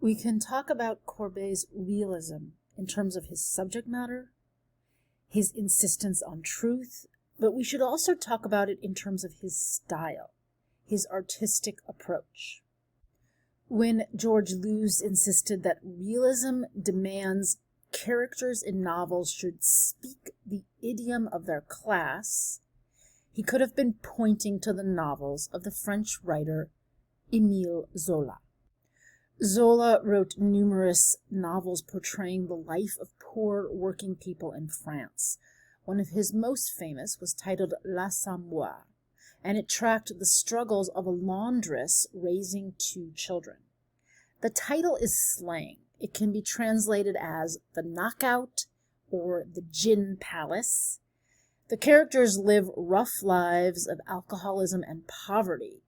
We can talk about Courbet's realism in terms of his subject matter, his insistence on truth, but we should also talk about it in terms of his style, his artistic approach. When George Lewes insisted that realism demands characters in novels should speak the idiom of their class, he could have been pointing to the novels of the French writer Émile Zola. Zola wrote numerous novels portraying the life of poor working people in France. One of his most famous was titled L'Assommoir, and it tracked the struggles of a laundress raising 2 children. The title is slang. It can be translated as the knockout or the gin palace. The characters live rough lives of alcoholism and poverty,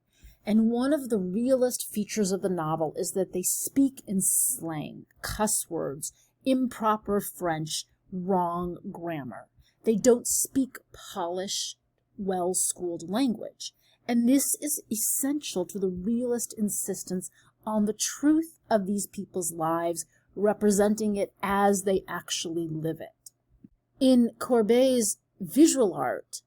and one of the realist features of the novel is that they speak in slang, cuss words, improper French, wrong grammar. They don't speak polished, well-schooled language, and this is essential to the realist insistence on the truth of these people's lives, representing it as they actually live it. In Courbet's visual art,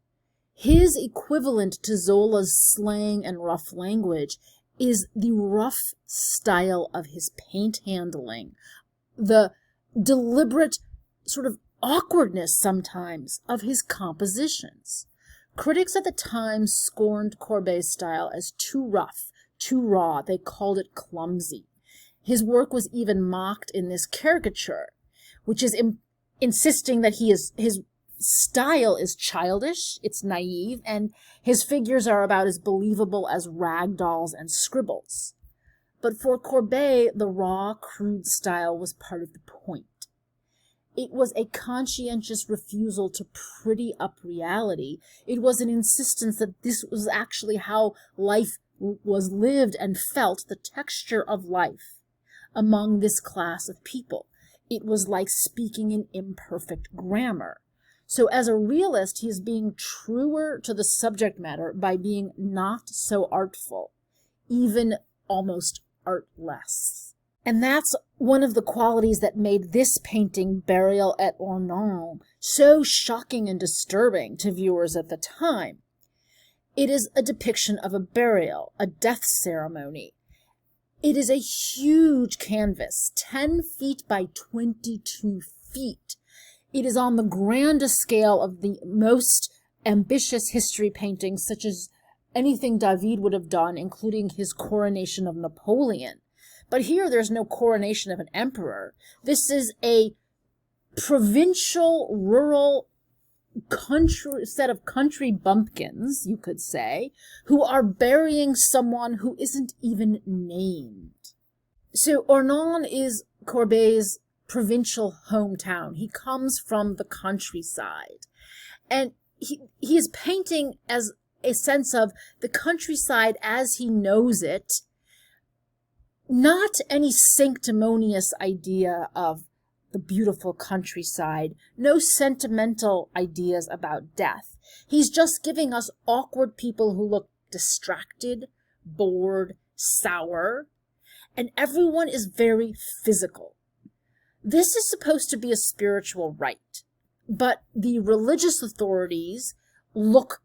his equivalent to Zola's slang and rough language is the rough style of his paint handling, the deliberate sort of awkwardness sometimes of his compositions. Critics at the time scorned Courbet's style as too rough, too raw. They called it clumsy. His work was even mocked in this caricature, which is insisting that his style is childish, it's naive, and his figures are about as believable as rag dolls and scribbles. But for Courbet, the raw, crude style was part of the point. It was a conscientious refusal to pretty up reality. It was an insistence that this was actually how life was lived and felt, the texture of life among this class of people. It was like speaking in imperfect grammar. So as a realist, he is being truer to the subject matter by being not so artful, even almost artless. And that's one of the qualities that made this painting, Burial at Ornans, so shocking and disturbing to viewers at the time. It is a depiction of a burial, a death ceremony. It is a huge canvas, 10 feet by 22 feet. It is on the grandest scale of the most ambitious history paintings, such as anything David would have done, including his coronation of Napoleon. But here there's no coronation of an emperor. This is a provincial, rural set of country bumpkins, you could say, who are burying someone who isn't even named. So Ornans is Courbet's provincial hometown. He comes from the countryside, and he is painting as a sense of the countryside as he knows it, not any sanctimonious idea of the beautiful countryside, no sentimental ideas about death. He's just giving us awkward people who look distracted, bored, sour, and everyone is very physical. This is supposed to be a spiritual rite, but the religious authorities look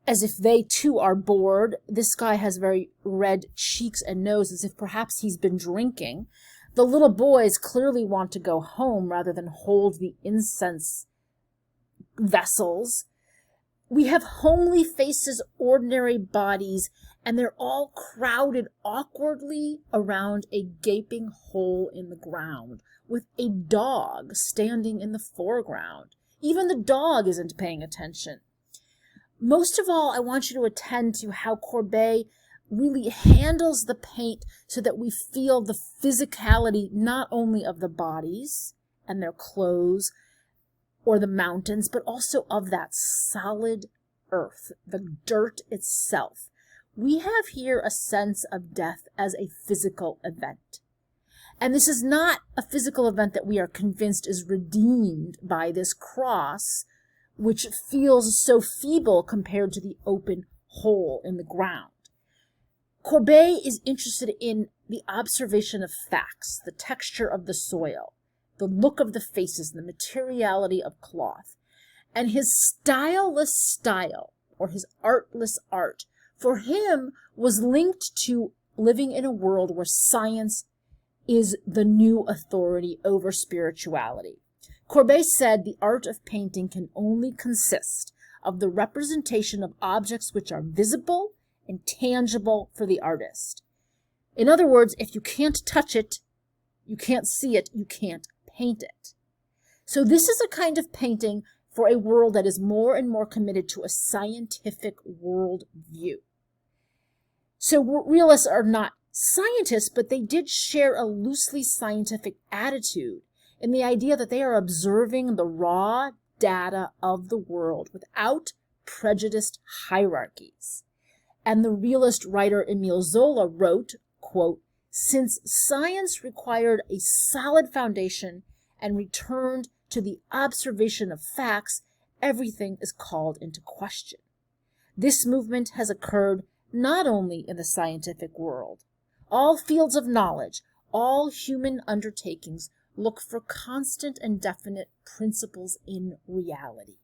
as if they too are bored. This guy has very red cheeks and nose, as if perhaps he's been drinking. The little boys clearly want to go home rather than hold the incense vessels. We have homely faces, ordinary bodies, and they're all crowded awkwardly around a gaping hole in the ground, with a dog standing in the foreground. Even the dog isn't paying attention. Most of all, I want you to attend to how Courbet really handles the paint so that we feel the physicality not only of the bodies and their clothes or the mountains, but also of that solid earth, the dirt itself. We have here a sense of death as a physical event. And this is not a physical event that we are convinced is redeemed by this cross, which feels so feeble compared to the open hole in the ground. Courbet is interested in the observation of facts, the texture of the soil, the look of the faces, the materiality of cloth. And his styleless style, or his artless art, for him was linked to living in a world where science is the new authority over spirituality. Courbet said the art of painting can only consist of the representation of objects which are visible and tangible for the artist. In other words, if you can't touch it, you can't see it, you can't paint it. So this is a kind of painting for a world that is more and more committed to a scientific worldview. So realists are not scientists, but they did share a loosely scientific attitude in the idea that they are observing the raw data of the world without prejudiced hierarchies. And the realist writer Courbet Zola wrote, quote, "Since science required a solid foundation and returned to the observation of facts, everything is called into question. This movement has occurred not only in the scientific world. All fields of knowledge, all human undertakings look for constant and definite principles in reality."